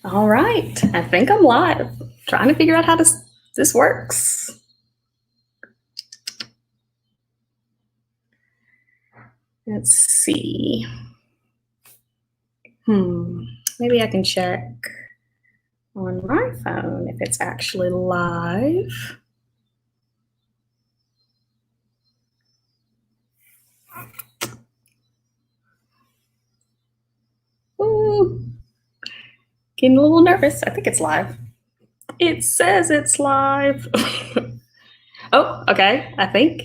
All right, I think I'm live. Trying to figure out how this works. Let's see. Maybe I can check on my phone if it's actually live. Ooh, getting a little nervous. I think it's live. It says it's live. Oh, okay. I think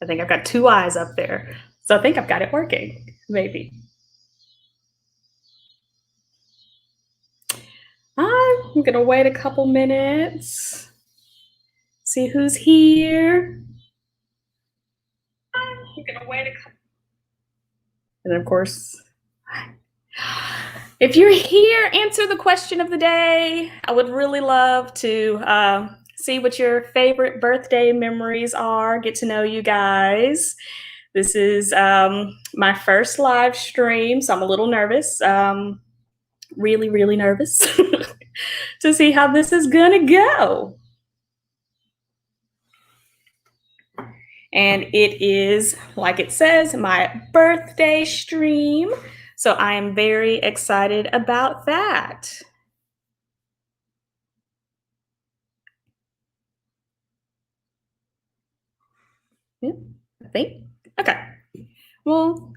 I've got two eyes up there. So I think I've got it working, maybe. I'm gonna wait a couple minutes, see who's here. I'm gonna wait a couple. And of course, if you're here, answer the question of the day. I would really love to see what your favorite birthday memories are, get to know you guys. This is my first live stream, so I'm a little nervous, really, really nervous to see how this is gonna go. And it is, like it says, my birthday stream. So I am very excited about that. Yeah, I think. Okay. Well,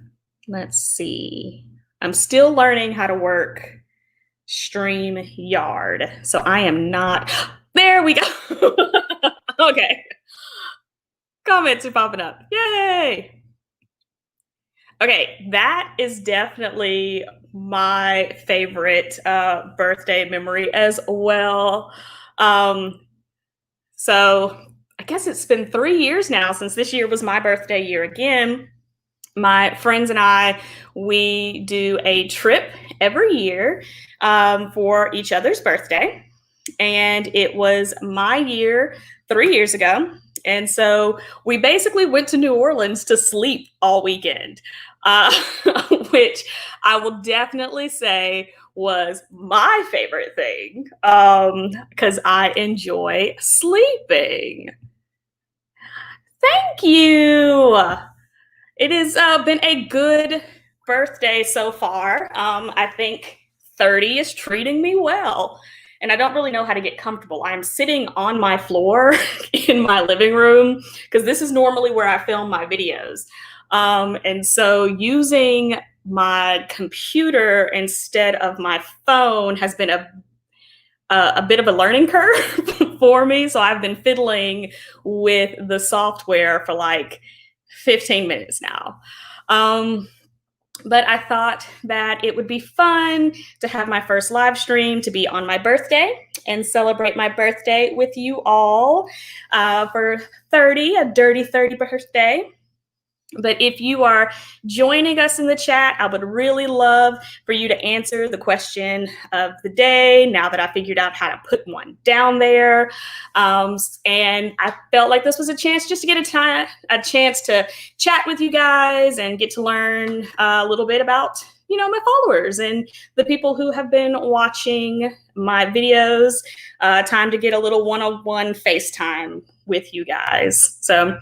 let's see. I'm still learning how to work StreamYard. So I am not. There we go. Okay. Comments are popping up. Yay. Okay, that is definitely my favorite birthday memory as well. So I guess it's been 3 years now since this year was my birthday year again. My friends and I, we do a trip every year for each other's birthday. And it was my year 3 years ago. And so we basically went to New Orleans to sleep all weekend, which I will definitely say was my favorite thing because I enjoy sleeping. Thank you. It has been a good birthday so far. I think 30 is treating me well. And I don't really know how to get comfortable. I'm sitting on my floor in my living room because this is normally where I film my videos. And so using my computer instead of my phone has been a bit of a learning curve for me. So I've been fiddling with the software for like 15 minutes now. But I thought that it would be fun to have my first live stream to be on my birthday and celebrate my birthday with you all for 30, a dirty 30 birthday. But if you are joining us in the chat, I would really love for you to answer the question of the day now that I figured out how to put one down there. And I felt like this was a chance just to get a chance to chat with you guys and get to learn a little bit about, you know, my followers and the people who have been watching my videos. Time to get a little one-on-one FaceTime with you guys. So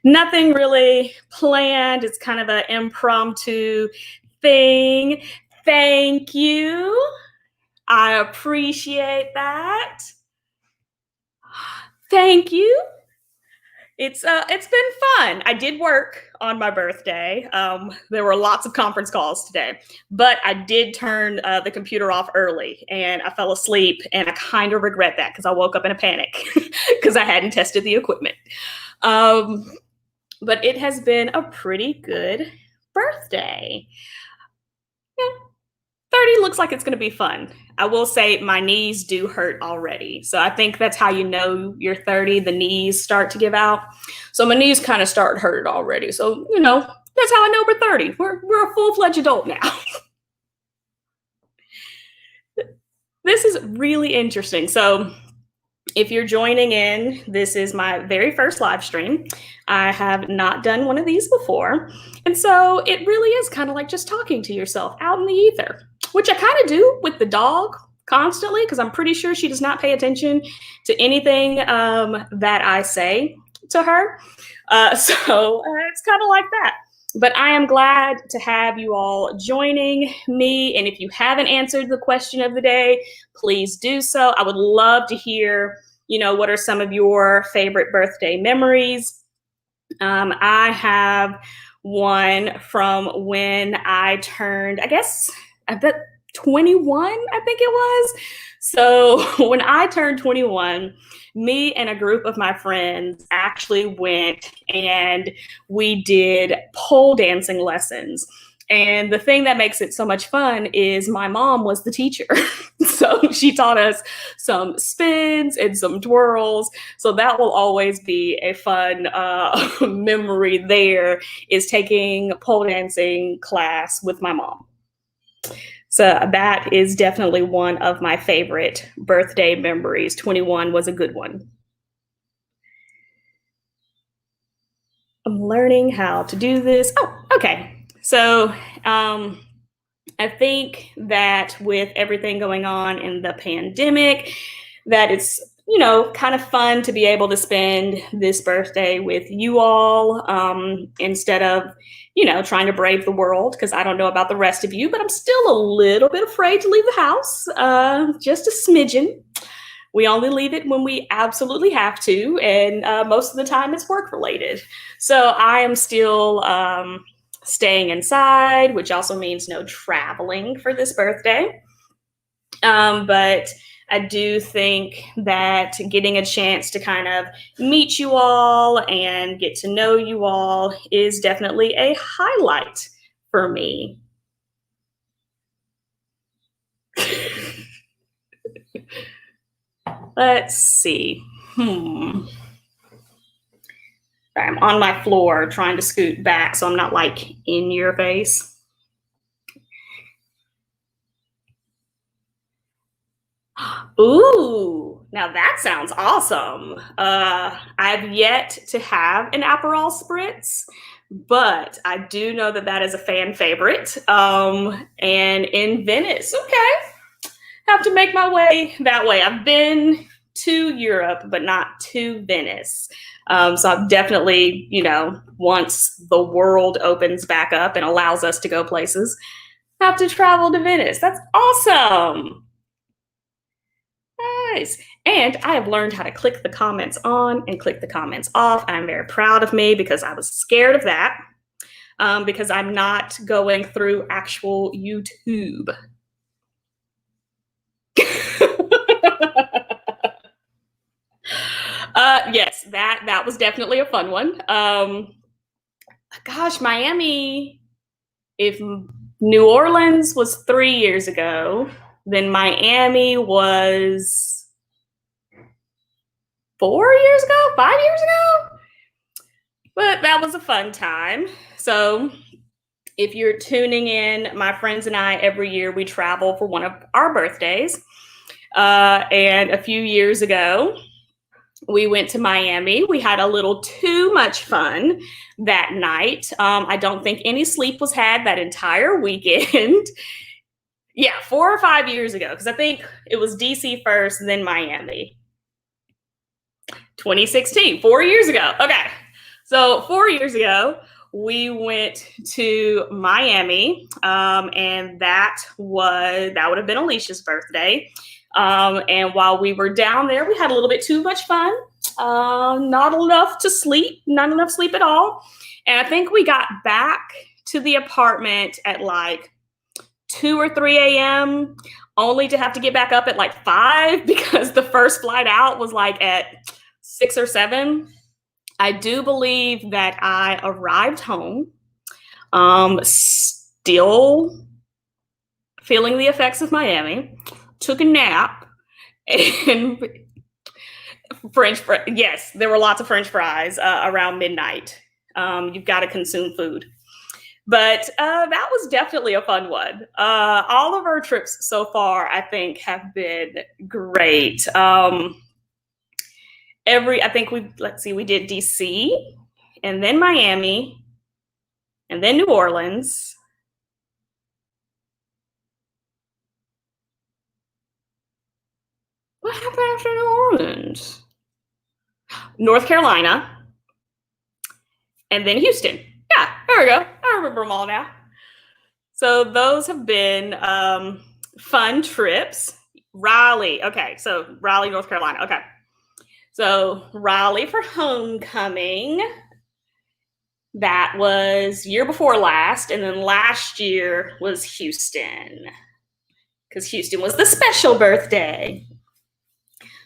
nothing really planned. It's kind of an impromptu thing. Thank you. I appreciate that. Thank you. It's been fun. I did work on my birthday. There were lots of conference calls today, but I did turn the computer off early and I fell asleep, and I kind of regret that because I woke up in a panic because I hadn't tested the equipment. But it has been a pretty good birthday. Yeah, 30 looks like it's going to be fun. I will say my knees do hurt already. So I think that's how you know you're 30. The knees start to give out. So my knees kind of start hurt already. So, you know, that's how I know we're 30. We're a full-fledged adult now. This is really interesting. So if you're joining in, this is my very first live stream. I have not done one of these before. And so it really is kind of like just talking to yourself out in the ether. which I kind of do with the dog constantly because I'm pretty sure she does not pay attention to anything that I say to her. It's kind of like that. But I am glad to have you all joining me. And if you haven't answered the question of the day, please do so. I would love to hear, what are some of your favorite birthday memories? I have one from when I turned, I bet 21, I think it was. So when I turned 21, me and a group of my friends actually went and we did pole dancing lessons. And the thing that makes it so much fun is my mom was the teacher. So she taught us some spins and some twirls. So that will always be a fun memory there, is taking pole dancing class with my mom. So that is definitely one of my favorite birthday memories. 21 was a good one. I'm learning how to do this. Oh, okay. So I think that with everything going on in the pandemic, that it's, kind of fun to be able to spend this birthday with you all instead of, trying to brave the world, because I don't know about the rest of you, but I'm still a little bit afraid to leave the house, just a smidgen. We only leave it when we absolutely have to, and most of the time it's work related. So I am still staying inside, which also means no traveling for this birthday. But I do think that getting a chance to kind of meet you all and get to know you all is definitely a highlight for me. Let's see. I'm on my floor trying to scoot back so I'm not like in your face. Ooh, now that sounds awesome. I've yet to have an Aperol Spritz, but I do know that that is a fan favorite. And in Venice, okay, have to make my way that way. I've been to Europe, but not to Venice. So I've definitely, once the world opens back up and allows us to go places, have to travel to Venice. That's awesome. Nice. And I have learned how to click the comments on and click the comments off. I'm very proud of me because I was scared of that because I'm not going through actual YouTube. Yes, that was definitely a fun one. Gosh, Miami, if New Orleans was 3 years ago, then Miami was 4 years ago, 5 years ago. But that was a fun time. So if you're tuning in, my friends and I, every year we travel for one of our birthdays. And a few years ago, we went to Miami. We had a little too much fun that night. I don't think any sleep was had that entire weekend. Yeah, 4 or 5 years ago, because I think it was DC first, then Miami. 2016, 4 years ago. Okay. So 4 years ago, we went to Miami, and that would have been Alicia's birthday. And while we were down there, we had a little bit too much fun. Not enough sleep at all. And I think we got back to the apartment at like 2 or 3 a.m., only to have to get back up at like 5 because the first flight out was like at 6 or 7. I do believe that I arrived home, still feeling the effects of Miami, took a nap, and yes, there were lots of French fries around midnight. You've got to consume food. But that was definitely a fun one. All of our trips so far, I think, have been great. I think we did DC, and then Miami, and then New Orleans. happened after New Orleans? North Carolina, and then Houston. Yeah, there we go. I remember them all now. So those have been fun trips. Raleigh. Okay, so Raleigh, North Carolina. Okay. So Raleigh for homecoming. That was year before last, and then last year was Houston, because Houston was the special birthday.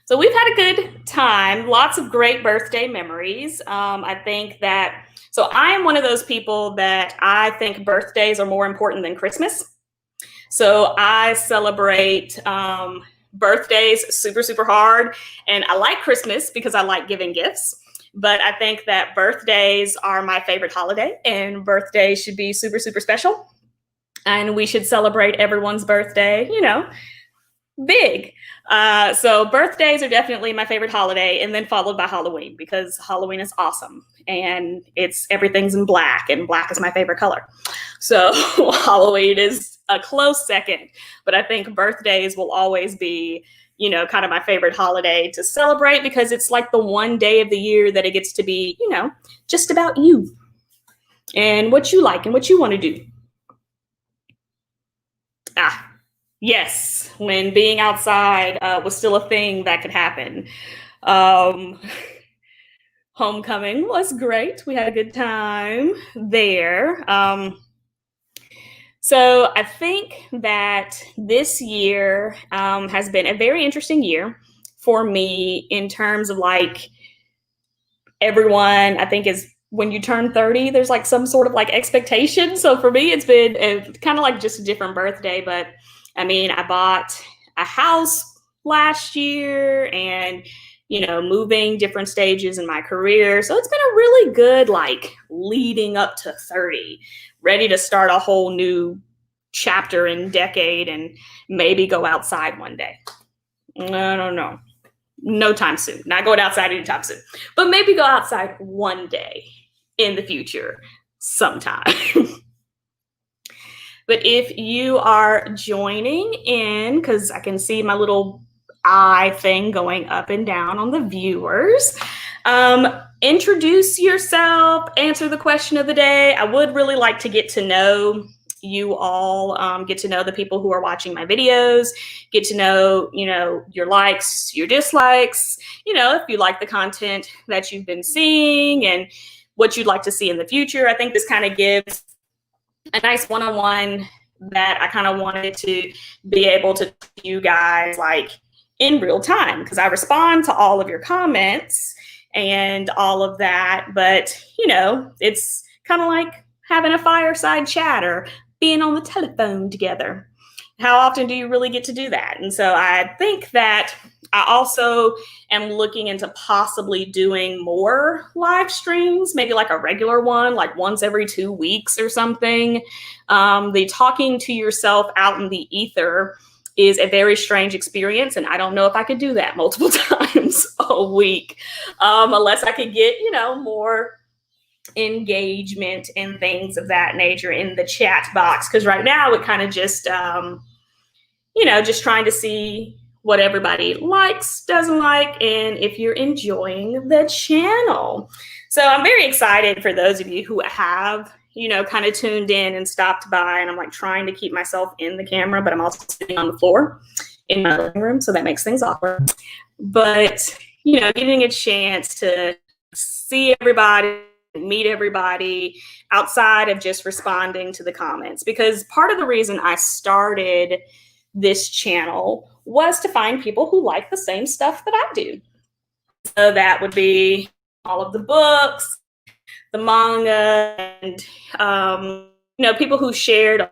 So we've had a good time, lots of great birthday memories. I think that, so I am one of those people that I think birthdays are more important than Christmas. So I celebrate birthdays super, super hard. And I like Christmas because I like giving gifts. But I think that birthdays are my favorite holiday, and birthdays should be super, super special. And we should celebrate everyone's birthday, big. So birthdays are definitely my favorite holiday, and then followed by Halloween, because Halloween is awesome, and everything's in black, and black is my favorite color. So Halloween is a close second, but I think birthdays will always be, kind of my favorite holiday to celebrate, because it's like the one day of the year that it gets to be, just about you and what you like and what you want to do. Yes, when being outside was still a thing that could happen. Homecoming was great. We had a good time there. So I think that this year has been a very interesting year for me, in terms of like, everyone, I think, is, when you turn 30, there's like some sort of like expectation. So for me, it's been kind of like just a different birthday. But I mean, I bought a house last year, and, moving different stages in my career. So it's been a really good, like, leading up to 30, ready to start a whole new chapter and decade, and maybe go outside one day. I don't know. No time soon. Not going outside anytime soon. But maybe go outside one day in the future sometime. But if you are joining in, because I can see my little eye thing going up and down on the viewers, introduce yourself, answer the question of the day. I would really like to get to know you all, get to know the people who are watching my videos, get to know, your likes, your dislikes, if you like the content that you've been seeing and what you'd like to see in the future. I think this kind of gives a nice one-on-one that I kind of wanted to be able to you guys like in real time, because I respond to all of your comments and all of that. But, it's kind of like having a fireside chat or being on the telephone together. How often do you really get to do that? And so I think that I also am looking into possibly doing more live streams, maybe like a regular one, like once every 2 weeks or something. The talking to yourself out in the ether is a very strange experience, and I don't know if I could do that multiple times a week, unless I could get, more engagement and things of that nature in the chat box. Because right now it kind of just, just trying to see what everybody likes, doesn't like, and if you're enjoying the channel. So I'm very excited for those of you who have, kind of tuned in and stopped by. And I'm like trying to keep myself in the camera, but I'm also sitting on the floor in my living room, so that makes things awkward. But, getting a chance to see everybody, meet everybody outside of just responding to the comments. Because part of the reason I started this channel was to find people who like the same stuff that I do. So that would be all of the books, the manga, and people who shared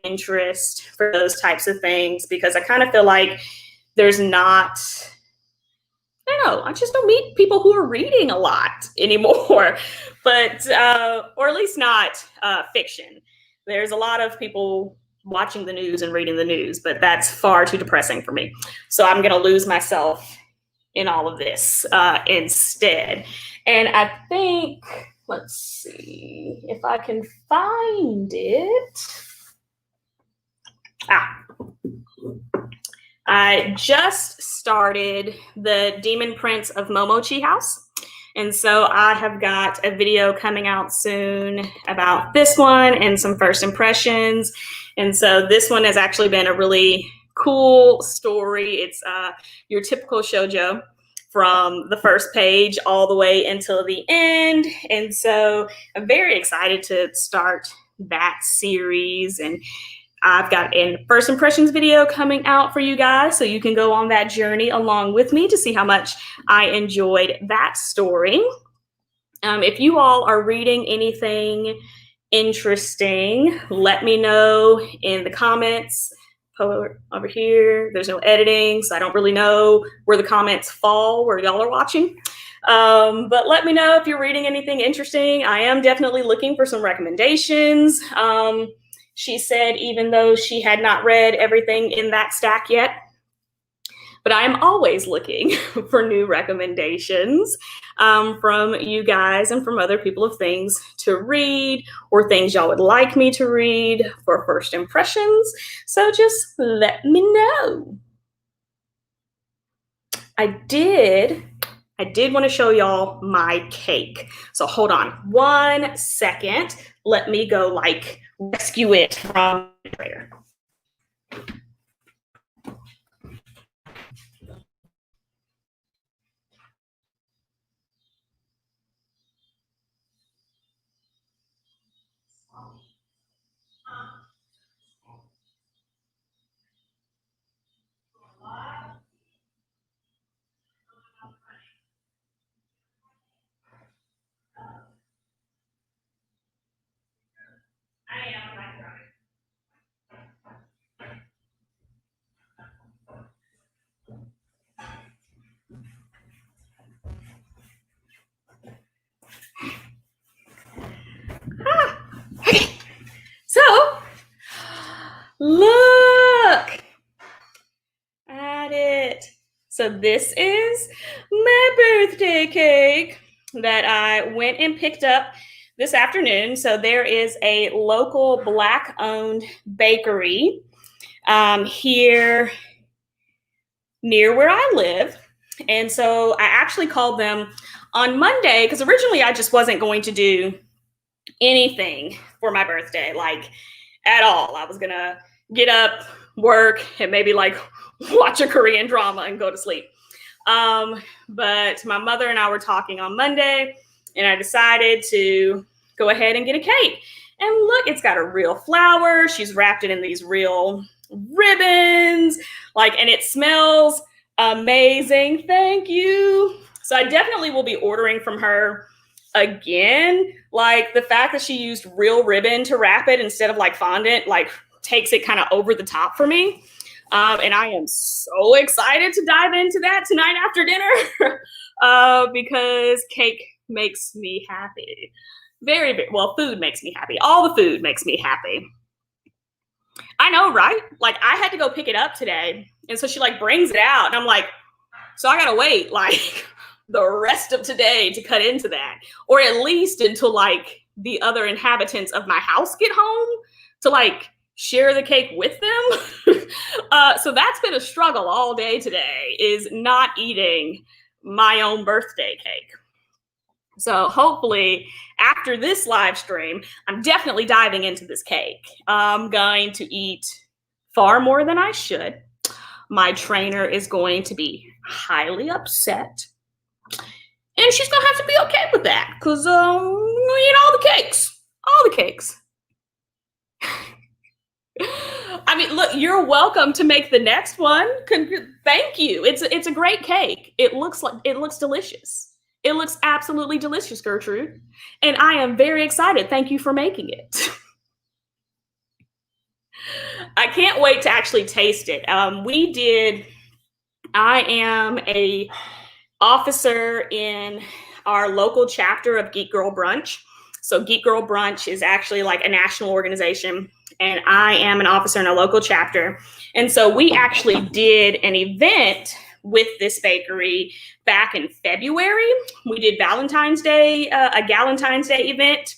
interest for those types of things, because I kind of feel like there's not, I just don't meet people who are reading a lot anymore, but or at least not fiction. There's a lot of people watching the news and reading the news, but that's far too depressing for me. So I'm going to lose myself in all of this instead. And I think, let's see if I can find it. I just started the Demon Prince of Momochi House. And so I have got a video coming out soon about this one and some first impressions. And so this one has actually been a really cool story. It's your typical shoujo from the first page all the way until the end. And so I'm very excited to start that series. And I've got a first impressions video coming out for you guys, so you can go on that journey along with me to see how much I enjoyed that story. If you all are reading anything interesting, let me know in the comments. Over here, there's no editing, so I don't really know where the comments fall, where y'all are watching. But let me know if you're reading anything interesting. I am definitely looking for some recommendations. She said even though she had not read everything in that stack yet, but I am always looking for new recommendations from you guys and from other people of things to read or things y'all would like me to read for first impressions. So just let me know. I did want to show y'all my cake. So hold on 1 second. Let me go rescue it from the refrigerator. Okay. So, look at it. So this is my birthday cake that I went and picked up this afternoon. So there is a local Black-owned bakery here near where I live. And so I actually called them on Monday because originally I just wasn't going to do anything for my birthday, at all. I was going to get up, work, and maybe watch a Korean drama and go to sleep. But my mother and I were talking on Monday, and I decided to go ahead and get a cake. And look, it's got a real flower. She's wrapped it in these real ribbons, and it smells amazing. Thank you. So I definitely will be ordering from her again. The fact that she used real ribbon to wrap it instead of fondant, takes it kind of over the top for me. And I am so excited to dive into that tonight after dinner because cake makes me happy. Very, very well, food makes me happy. All the food makes me happy. I know, right? I had to go pick it up today. And so she brings it out. And I'm so I got to wait the rest of today to cut into that. Or at least until the other inhabitants of my house get home to share the cake with them. So that's been a struggle all day today, is not eating my own birthday cake. So hopefully after this live stream, I'm definitely diving into this cake. I'm going to eat far more than I should. My trainer is going to be highly upset. And she's going to have to be okay with that because I'm going to eat all the cakes. All the cakes. I mean, look, you're welcome to make the next one. Thank you. It's a great cake. It looks delicious. It looks absolutely delicious, Gertrude. And I am very excited. Thank you for making it. I can't wait to actually taste it. I am a officer in our local chapter of Geek Girl Brunch. So Geek Girl Brunch is actually a national organization, and I am an officer in a local chapter. And so we actually did an event with this bakery back in February. We did Valentine's Day, a Galentine's Day event.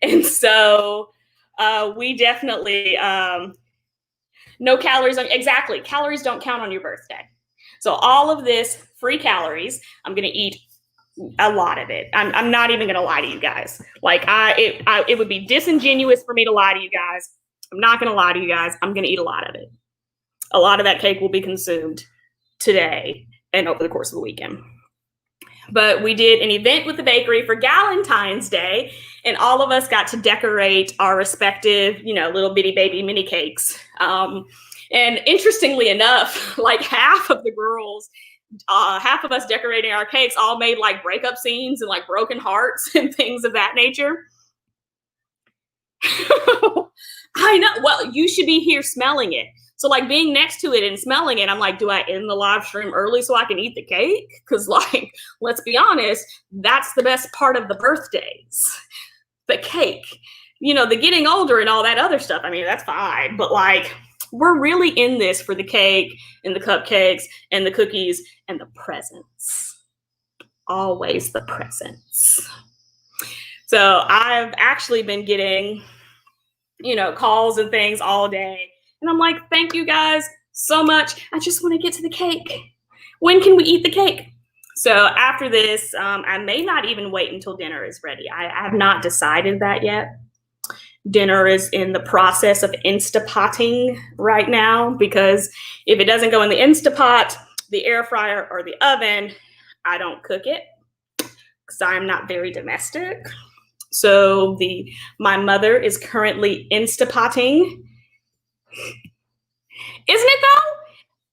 And so we definitely No calories on, exactly. Calories don't count on your birthday. So all of this free calories, I'm going to eat a lot of it. I'm not even going to lie to you guys. Like it would be disingenuous for me to lie to you guys. I'm not going to lie to you guys. I'm going to eat a lot of it. A lot of that cake will be consumed today and over the course of the weekend. But we did an event with the bakery for Galentine's Day, and all of us got to decorate our respective, little bitty baby mini cakes. And interestingly enough, like half of the girls, half of us decorating our cakes all made like breakup scenes and like broken hearts and things of that nature. I know. Well, you should be here smelling it. So like being next to it and smelling it, I'm like, do I end the live stream early so I can eat the cake? Because like, let's be honest, that's the best part of the birthdays, the cake. The getting older and all that other stuff. I mean, that's fine. But like, we're really in this for the cake and the cupcakes and the cookies and the presents. Always the presents. So I've actually been getting, calls and things all day. And I'm like, thank you guys so much. I just want to get to the cake. When can we eat the cake? So after this, I may not even wait until dinner is ready. I have not decided that yet. Dinner is in the process of Instapotting right now, because if it doesn't go in the Instapot, the air fryer, or the oven, I don't cook it because I'm not very domestic. So my mother is currently Instapotting. Isn't it though?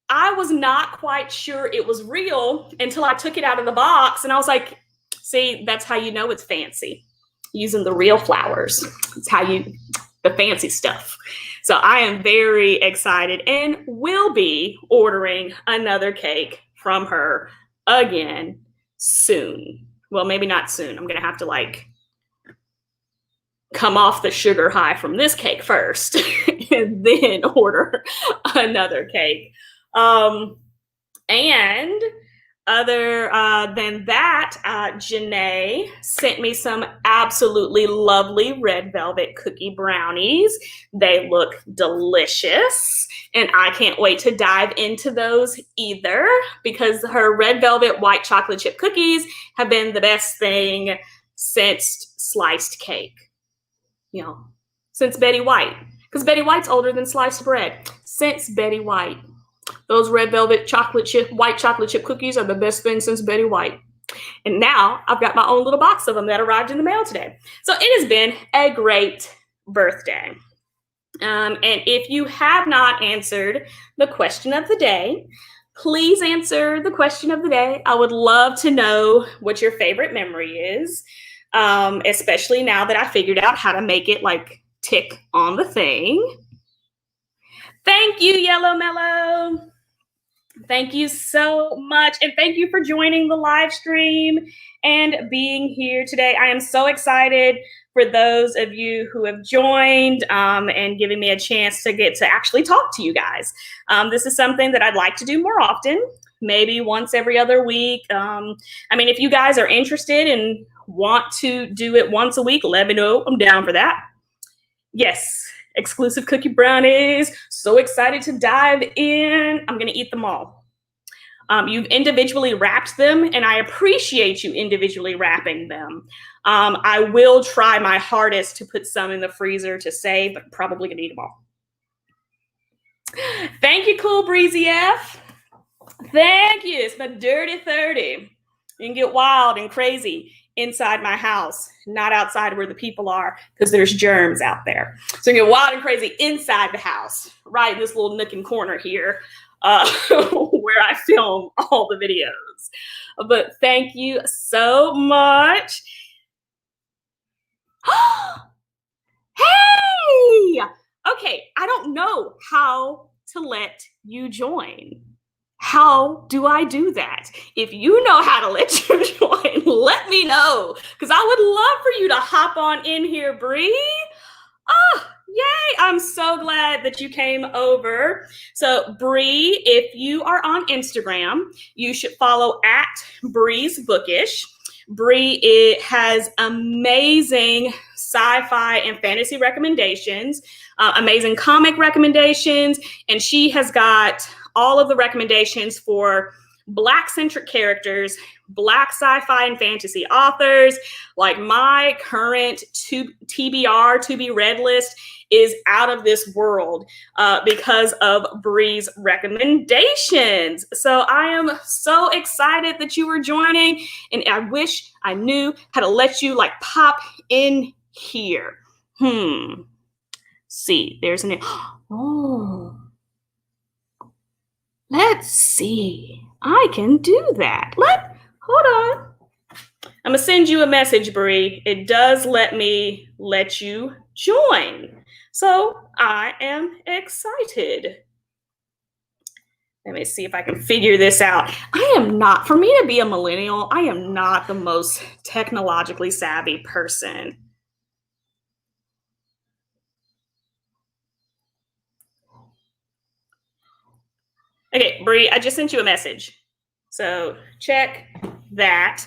I was not quite sure it was real until I took it out of the box, and I was like, see, that's how you know it's fancy. Using the real flowers. It's how the fancy stuff. So I am very excited and will be ordering another cake from her again soon. Well, maybe not soon. I'm going to have to like come off the sugar high from this cake first and then order another cake. And other than that, Janae sent me some absolutely lovely red velvet cookie brownies. They look delicious, and I can't wait to dive into those either, because her red velvet white chocolate chip cookies have been the best thing since sliced cake. Since Betty White, because Betty White's older than sliced bread. Since Betty White. Those red velvet white chocolate chip cookies are the best thing since Betty White. And now I've got my own little box of them that arrived in the mail today. So it has been a great birthday. And if you have not answered the question of the day, please answer the question of the day. I would love to know what your favorite memory is, especially now that I figured out how to make it like tick on the thing. Thank you, Yellow Mellow. Thank you so much. And thank you for joining the live stream and being here today. I am so excited for those of you who have joined and giving me a chance to get to actually talk to you guys. This is something that I'd like to do more often, maybe once every other week. If you guys are interested and want to do it once a week, let me know. I'm down for that. Yes. Exclusive cookie brownies. So excited to dive in. I'm going to eat them all. You've individually wrapped them, and I appreciate you individually wrapping them. I will try my hardest to put some in the freezer to save, but probably going to eat them all. Thank you, Cool Breezy F. Thank you. It's my dirty 30. You can get wild and crazy inside my house, not outside where the people are, because there's germs out there. So you get wild and crazy inside the house, right in this little nook and corner here, where I film all the videos. But thank you so much. Hey! Okay, I don't know how to let you join. How do I do that? If you know how to let you join, let me know, because I would love for you to hop on in here, Bree. Oh, yay. I'm so glad that you came over. So Bree, if you are on Instagram, you should follow at Bree's Bookish. Bree, it has amazing sci-fi and fantasy recommendations, amazing comic recommendations, and she has got all of the recommendations for Black-centric characters, Black sci-fi and fantasy authors. Like my current TBR, to be read list is out of this world because of Bree's recommendations. So I am so excited that you were joining, and I wish I knew how to let you like pop in here. See, there's an, oh, let's see. I can do that. Hold on. I'm gonna send you a message, Bree. It does let me let you join. So I am excited. Let me see if I can figure this out. For me to be a millennial, I am not the most technologically savvy person. Okay, Bree, I just sent you a message. So check that.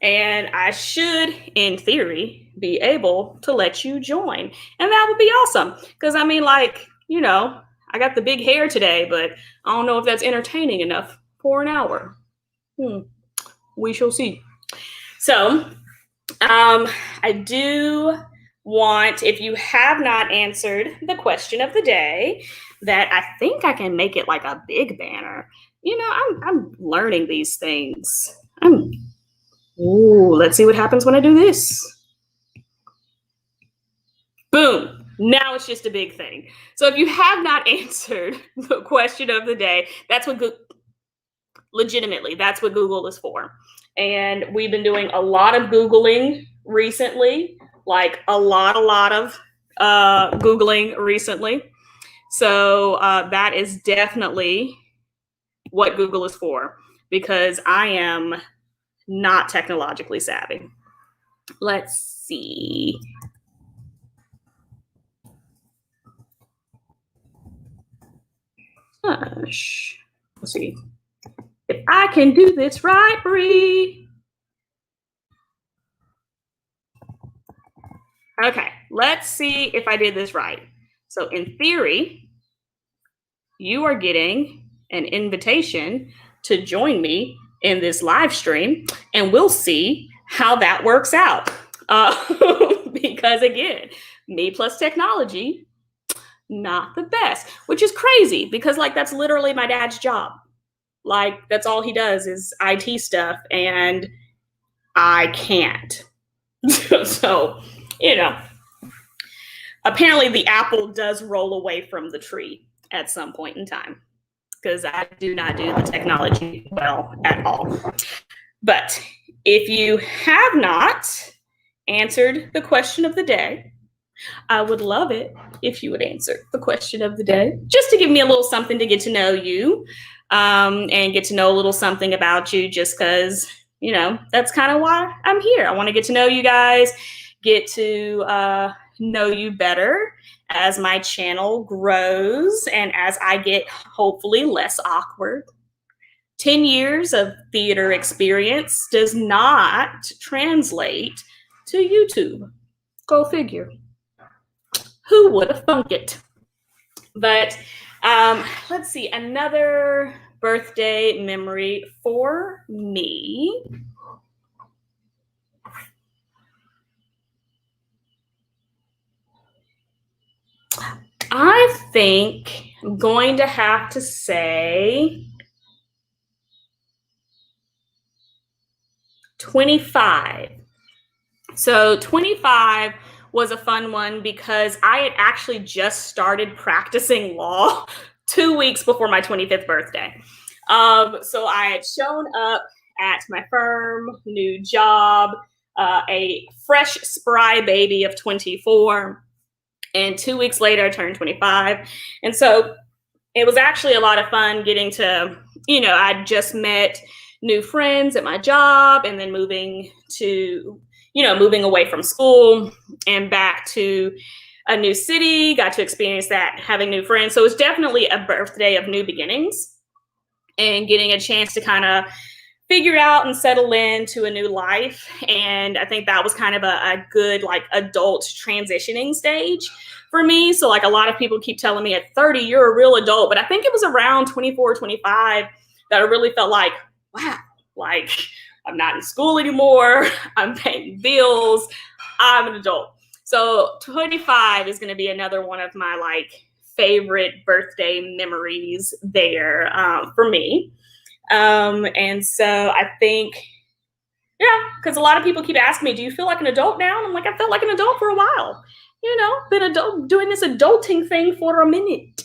And I should, in theory, be able to let you join. And that would be awesome. Because I mean, like, you know, I got the big hair today, but I don't know if that's entertaining enough for an hour. We shall see. So I do want, if you have not answered the question of the day, that I think I can make it like a big banner. You know, I'm learning these things. Let's see what happens when I do this. Boom. Now it's just a big thing. So if you have not answered the question of the day, that's what legitimately, that's what Google is for. And we've been doing a lot of Googling recently, like a lot of Googling recently. So that is definitely what Google is for, because I am not technologically savvy. Let's see. Let's see if I can do this right, Bree. Okay, let's see if I did this right. So in theory, you are getting an invitation to join me in this live stream, and we'll see how that works out. Because again, me plus technology, not the best, which is crazy because like that's literally my dad's job. Like that's all he does is IT stuff, and I can't. So, you know, apparently the apple does roll away from the tree at some point in time, because I do not do the technology well at all. But if you have not answered the question of the day, I would love it if you would answer the question of the day, just to give me a little something to get to know you, and get to know a little something about you, just because, you know, that's kind of why I'm here. I want to get to know you guys, get to know you better as my channel grows and as I get hopefully less awkward. 10 years of theater experience does not translate to YouTube. Go figure. Who would have thunk it? But let's see, another birthday memory for me. I think I'm going to have to say 25. So 25 was a fun one because I had actually just started practicing law 2 weeks before my 25th birthday. So I had shown up at my firm, new job, a fresh, spry baby of 24. And 2 weeks later, I turned 25. And so it was actually a lot of fun getting to, you know, I just met new friends at my job, and then moving away from school and back to a new city, got to experience that, having new friends. So it's definitely a birthday of new beginnings and getting a chance to kind of figure out and settle into a new life. And I think that was kind of a good like adult transitioning stage for me. So like a lot of people keep telling me at 30, you're a real adult. But I think it was around 24, 25 that I really felt like, wow, like I'm not in school anymore. I'm paying bills. I'm an adult. So 25 is going to be another one of my like favorite birthday memories there for me. And so I think, yeah, because a lot of people keep asking me, do you feel like an adult now? And I'm like, I felt like an adult for a while, you know, been adult doing this adulting thing for a minute.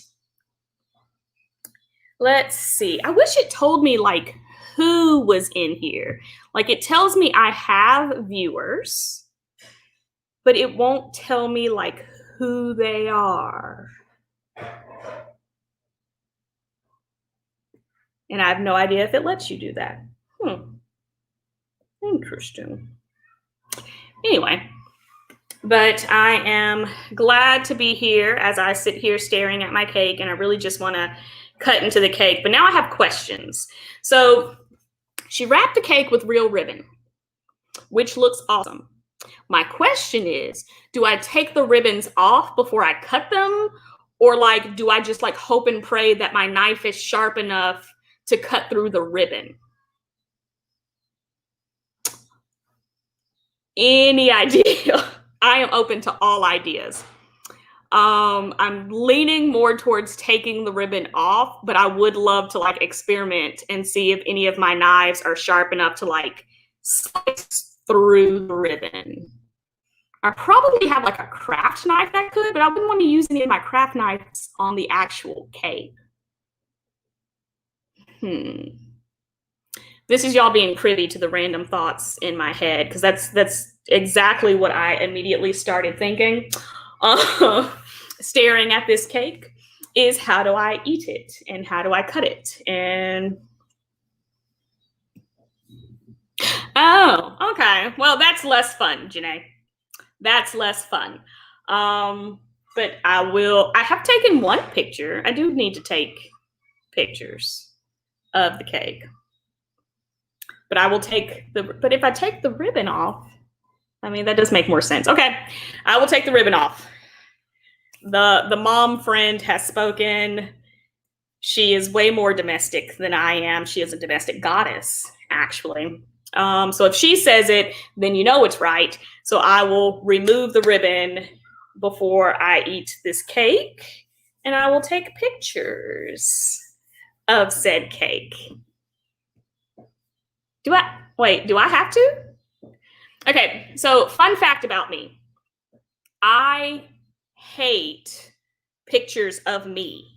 Let's see. I wish it told me like who was in here. Like it tells me I have viewers, but it won't tell me like who they are. And I have no idea if it lets you do that. Interesting. Anyway, but I am glad to be here as I sit here staring at my cake, and I really just want to cut into the cake. But now I have questions. So she wrapped the cake with real ribbon, which looks awesome. My question is, do I take the ribbons off before I cut them? Or like, do I just like hope and pray that my knife is sharp enough to cut through the ribbon? Any idea? I am open to all ideas. I'm leaning more towards taking the ribbon off, but I would love to like experiment and see if any of my knives are sharp enough to like slice through the ribbon. I probably have like a craft knife that could, but I wouldn't want to use any of my craft knives on the actual cake. This is y'all being privy to the random thoughts in my head, because that's exactly what I immediately started thinking. Staring at this cake is, how do I eat it and how do I cut it? And oh, okay. Well, that's less fun, Janae. That's less fun. But I have taken one picture. I do need to take pictures of the cake. But I will take but if I take the ribbon off, I mean, that does make more sense. Okay, I will take the ribbon off. The mom friend has spoken. She is way more domestic than I am. She is a domestic goddess, actually. So if she says it, then you know it's right. So I will remove the ribbon before I eat this cake, and I will take pictures of said cake. Do I have to? Okay, so fun fact about me. I hate pictures of me.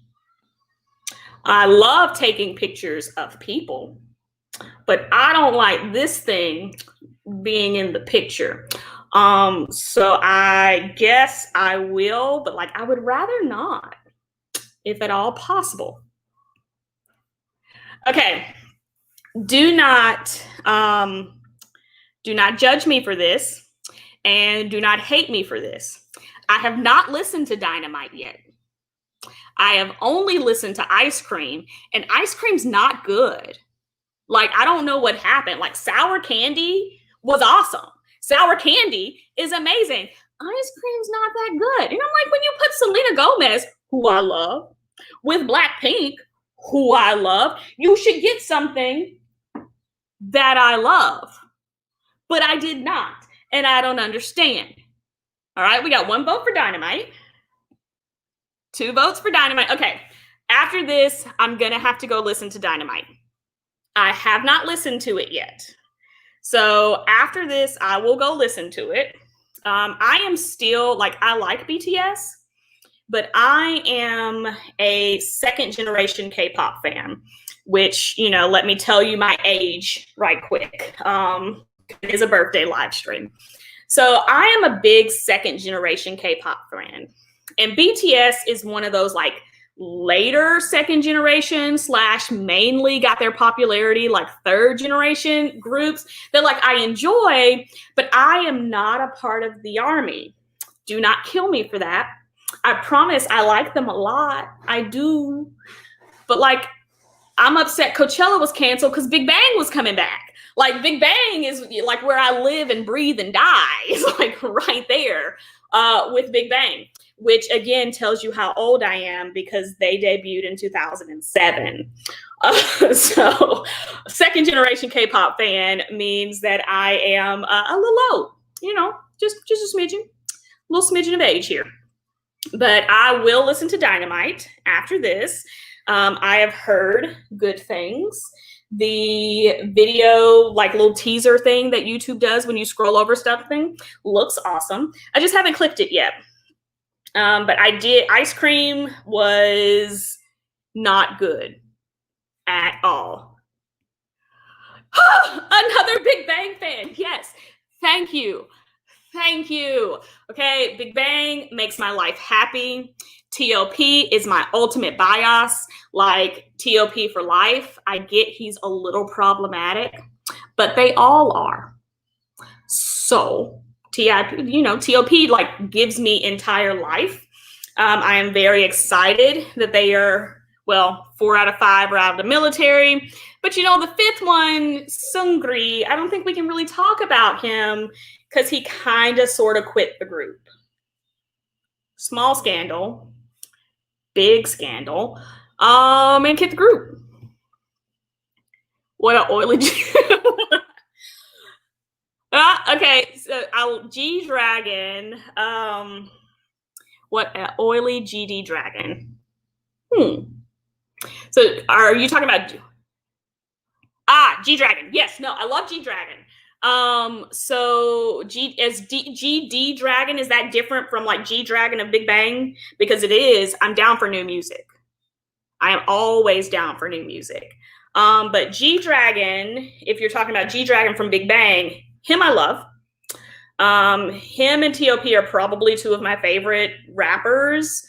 I love taking pictures of people, but I don't like this thing being in the picture. So I guess I will, but like I would rather not, if at all possible. Okay. Do not judge me for this, and do not hate me for this. I have not listened to Dynamite yet. I have only listened to Ice Cream, and Ice Cream's not good. Like, I don't know what happened. Like, Sour Candy was awesome. Sour Candy is amazing. Ice Cream's not that good. And I'm like, when you put Selena Gomez, who I love, with Blackpink, who I love, you should get something that I love. But I did not, and I don't understand. All right, we got 1 vote for Dynamite. 2 votes for Dynamite. Okay, after this, I'm going to have to go listen to Dynamite. I have not listened to it yet. So after this, I will go listen to it. I am still, like, I like BTS, but I am a second generation K-pop fan, which, you know, let me tell you my age right quick. It is a birthday live stream. So I am a big second generation K-pop fan. And BTS is one of those like later second generation / mainly got their popularity like third generation groups that like I enjoy, but I am not a part of the army. Do not kill me for that. I promise I like them a lot. I do. But like, I'm upset Coachella was canceled because Big Bang was coming back. Like Big Bang is like where I live and breathe and die. It's like right there with Big Bang, which again tells you how old I am because they debuted in 2007. So second generation K-pop fan means that I am a little old, you know, just a smidgen, little smidgen of age here. But I will listen to Dynamite after this. I have heard good things. The video, like little teaser thing that YouTube does when you scroll over something, looks awesome. I just haven't clicked it yet. But I did. Ice Cream was not good at all. Another Big Bang fan. Yes. Thank you. Thank you. Okay. Big Bang makes my life happy. T.O.P. is my ultimate bias, like T.O.P. for life. I get he's a little problematic, but they all are. So T.O.P. like gives me entire life. I am very excited that they are, well, 4 out of 5 are out of the military. But the 5th one, Seungri, I don't think we can really talk about him because he kind of sort of quit the group. Small scandal. Big scandal. And quit the group. What an oily okay, so G Dragon. What an oily GD Dragon. So are you talking about G Dragon? Yes, no, I love G Dragon. So GD Dragon, is that different from like G Dragon of Big Bang? Because it is. I'm down for new music. I am always down for new music. But G Dragon, if you're talking about G Dragon from Big Bang, him I love. Him and T.O.P. are probably 2 of my favorite rappers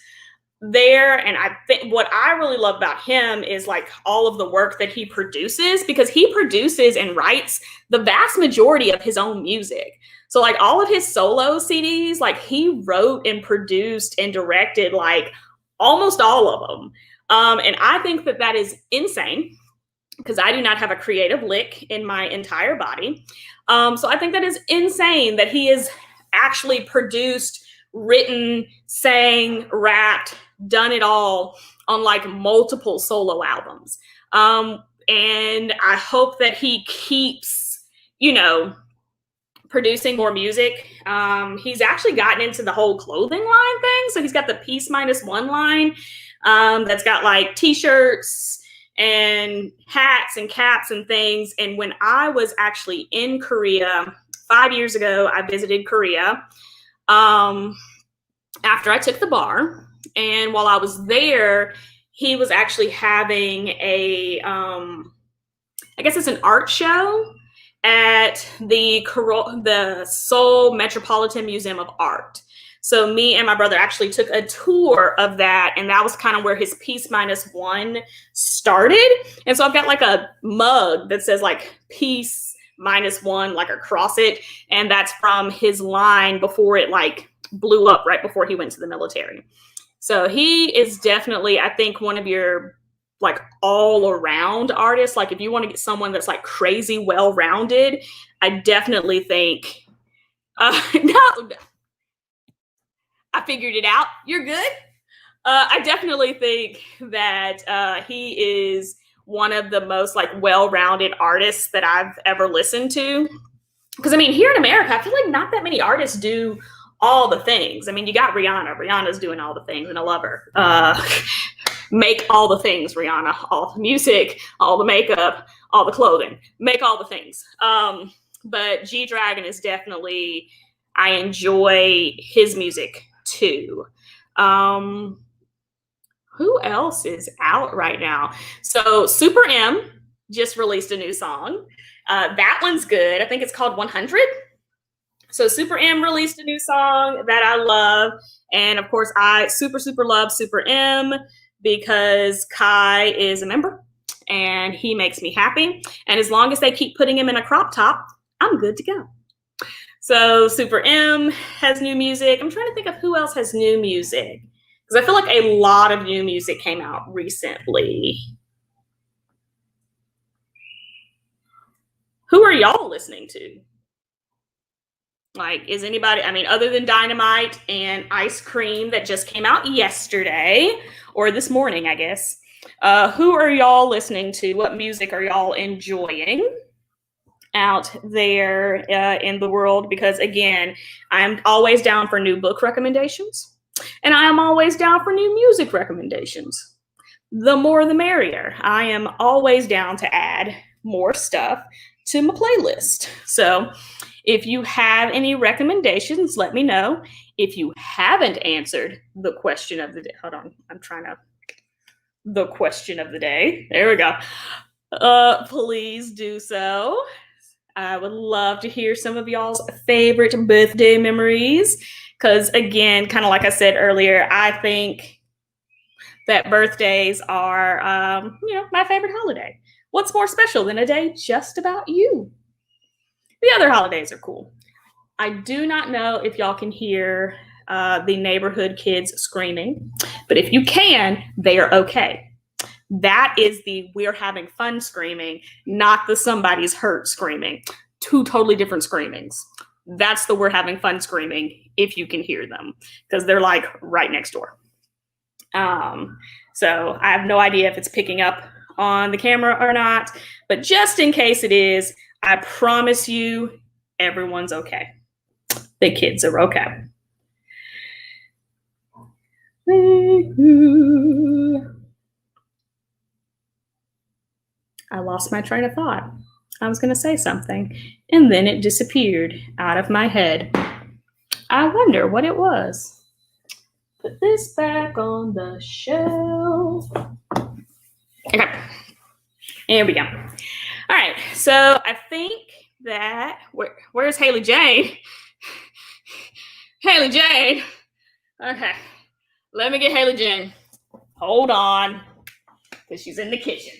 there. And I think what I really love about him is like all of the work that he produces, because he produces and writes the vast majority of his own music. So like all of his solo CDs, like he wrote and produced and directed like almost all of them. And I think that is insane because I do not have a creative lick in my entire body. So I think that is insane that he is actually produced, written, sang, rapped, done it all on like multiple solo albums. And I hope that he keeps, producing more music. He's actually gotten into the whole clothing line thing. So he's got the Peace -1 line that's got like t-shirts and hats and caps and things. And when I was actually in Korea 5 years ago, I visited Korea after I took the bar. And while I was there, he was actually having I guess it's an art show at the Seoul Metropolitan Museum of Art. So me and my brother actually took a tour of that, and that was kind of where his Peace -1 started. And so I've got like a mug that says like Peace -1, like across it, and that's from his line before it like blew up right before he went to the military. So he is definitely, I think, one of your like all around artists. Like if you want to get someone that's like crazy well-rounded, I definitely think, no, I figured it out. You're good. I definitely think that he is one of the most like well-rounded artists that I've ever listened to. Because I mean, here in America, I feel like not that many artists do all the things. I mean, you got Rihanna. Rihanna's doing all the things, and I love her. Make all the things, Rihanna. All the music, all the makeup, all the clothing. Make all the things. But G Dragon is definitely, I enjoy his music too. Who else is out right now? So Super M just released a new song. That one's good. I think it's called 100. So Super M released a new song that I love. And of course, I super love Super M because Kai is a member and he makes me happy. And as long as they keep putting him in a crop top, I'm good to go. So Super M has new music. I'm trying to think of who else has new music, because I feel like a lot of new music came out recently. Who are y'all listening to? Like, is anybody, I mean, other than Dynamite and Ice Cream that just came out yesterday or this morning, I guess, who are y'all listening to? What music are y'all enjoying out there in the world? Because again, I'm always down for new book recommendations, and I am always down for new music recommendations. The more the merrier. I am always down to add more stuff to my playlist. So if you have any recommendations, let me know. If you haven't answered the question of the day, hold on, the question of the day. There we go. Please do so. I would love to hear some of y'all's favorite birthday memories. Because again, kind of like I said earlier, I think that birthdays are, my favorite holiday. What's more special than a day just about you? The other holidays are cool. I do not know if y'all can hear the neighborhood kids screaming, but if you can, they are okay. That is the we're having fun screaming, not the somebody's hurt screaming. Two totally different screamings. That's the we're having fun screaming, if you can hear them, because they're like right next door. So I have no idea if it's picking up on the camera or not, but just in case it is, I promise you, everyone's okay. The kids are okay. I lost my train of thought. I was going to say something, and then it disappeared out of my head. I wonder what it was. Put this back on the shelf. Okay. Here we go. All right. So I think that, where's Haley Jane? Haley Jane. Okay. Let me get Haley Jane. Hold on. Because she's in the kitchen.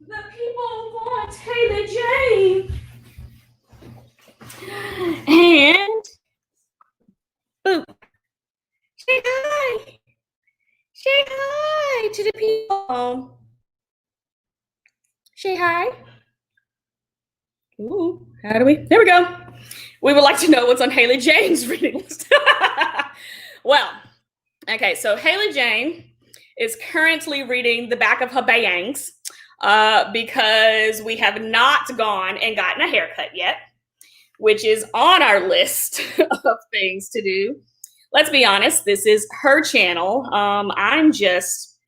The people want Haley Jane. And boop. Say hi. Say hi to the people. Say hi. Ooh, how do we? There we go. We would like to know what's on Haley Jane's reading list. Well, okay, so Haley Jane is currently reading the back of her bangs because we have not gone and gotten a haircut yet, which is on our list of things to do. Let's be honest, this is her channel. I'm just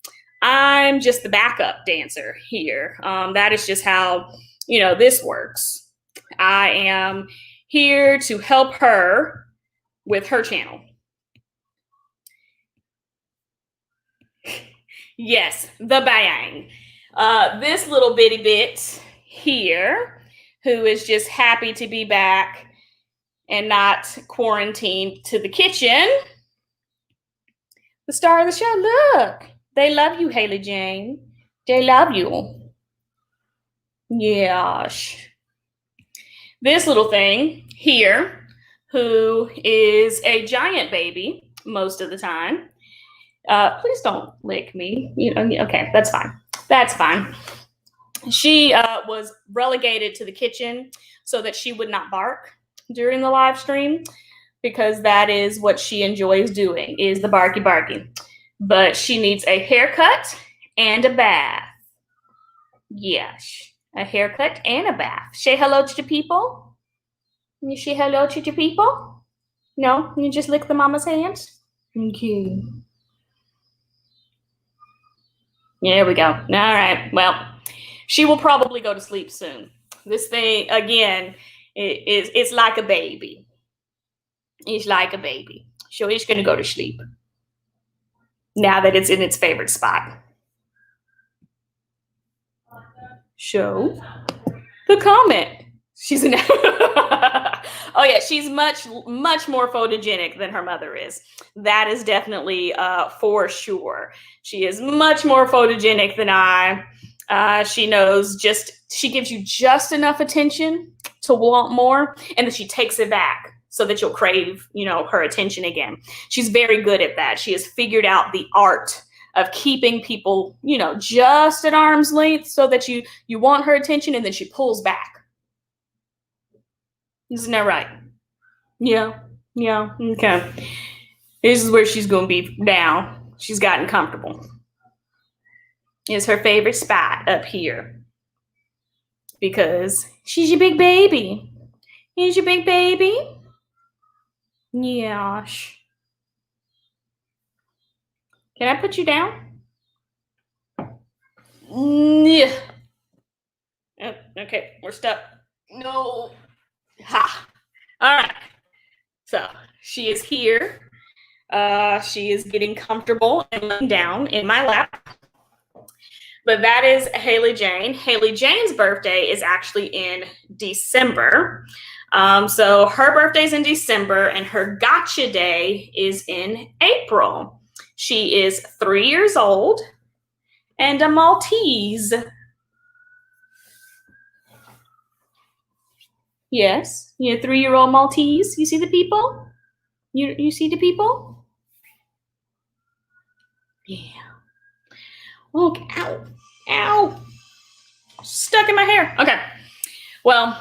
the backup dancer here. That is just how, this works. I am here to help her with her channel. Yes, the bang. This little bitty bit here, who is just happy to be back and not quarantined to the kitchen. The star of the show. Look, they love you, Haley Jane. They love you. Yes. This little thing here, who is a giant baby most of the time. Please don't lick me. Okay, that's fine. That's fine. She was relegated to the kitchen so that she would not bark during the live stream, because that is what she enjoys doing, is the barky barky. But she needs a haircut and a bath. Yes, a haircut and a bath. Say hello to the people. You say hello to the people? No, you just lick the mama's hands? Okay. There we go. All right. Well, she will probably go to sleep soon. This thing, again, it's like a baby. It's like a baby. Joey's going to go to sleep now that it's in its favorite spot. Show the comment. She's an oh yeah, she's much more photogenic than her mother is. That is definitely for sure. She is much more photogenic than I. She knows she gives you just enough attention to want more, and then she takes it back so that you'll crave, her attention again. She's very good at that. She has figured out the art of keeping people, just at arm's length so that you want her attention, and then she pulls back. Isn't that right? Yeah, okay. This is where she's going to be now. She's gotten comfortable. It's her favorite spot up here because she's your big baby. Here's your big baby. Yosh. Can I put you down? Yeah. Oh, okay, we're stuck. No. Ha. All right. So she is here. She is getting comfortable and laying down in my lap. But that is Haley Jane. Haley Jane's birthday is actually in December. So her birthday's in December and her gotcha day is in April. She is 3 years old and a Maltese. Yes, you're a 3-year-old Maltese. You see the people? You see the people? Yeah. Look, ow, ow. Stuck in my hair. Okay. Well,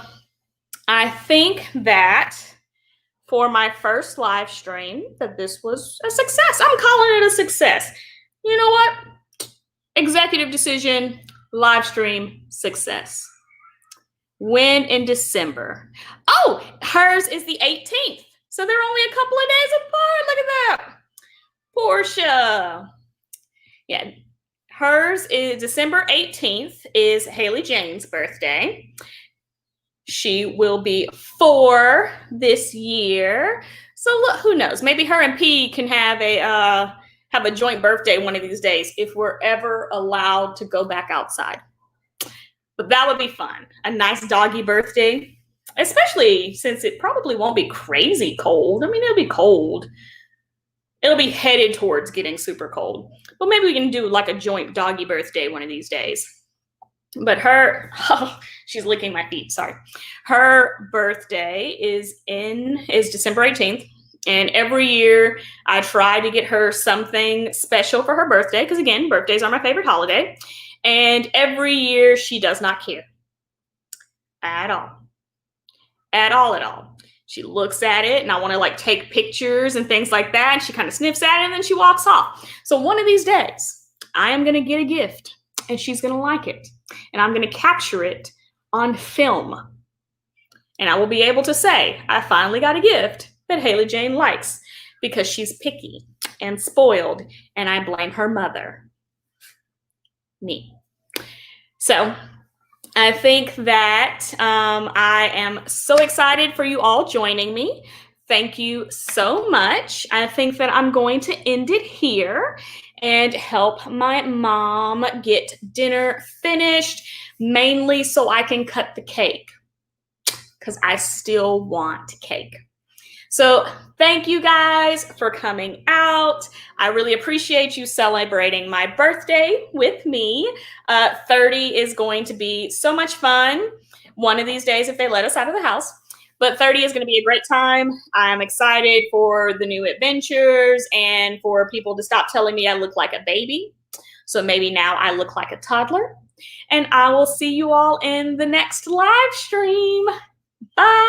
I think that for my first live stream that this was a success. I'm calling it a success. You know what? Executive decision, live stream, success. When in December? Oh, hers is the 18th. So they're only a couple of days apart. Look at that. Portia. Yeah. Hers is December 18th is Haley Jane's birthday. She will be 4 this year. So look, who knows? Maybe her and P can have a joint birthday one of these days if we're ever allowed to go back outside. But that would be fun. A nice doggy birthday, especially since it probably won't be crazy cold. I mean, it'll be cold. It'll be headed towards getting super cold. But maybe we can do like a joint doggy birthday one of these days. But she's licking my feet, sorry. Her birthday is December 18th. And every year I try to get her something special for her birthday. Because again, birthdays are my favorite holiday. And every year she does not care. At all. At all, at all. She looks at it and I want to like take pictures and things like that. And she kind of sniffs at it and then she walks off. So one of these days, I am going to get a gift and she's going to like it. And I'm going to capture it on film. And I will be able to say, I finally got a gift that Haley Jane likes because she's picky and spoiled and I blame her mother. Me. So I think that I am so excited for you all joining me. Thank you so much. I think that I'm going to end it here and help my mom get dinner finished, mainly so I can cut the cake because I still want cake. So thank you guys for coming out. I really appreciate you celebrating my birthday with me. 30 is going to be so much fun one of these days if they let us out of the house. But 30 is going to be a great time. I'm excited for the new adventures and for people to stop telling me I look like a baby. So maybe now I look like a toddler. And I will see you all in the next live stream. Bye.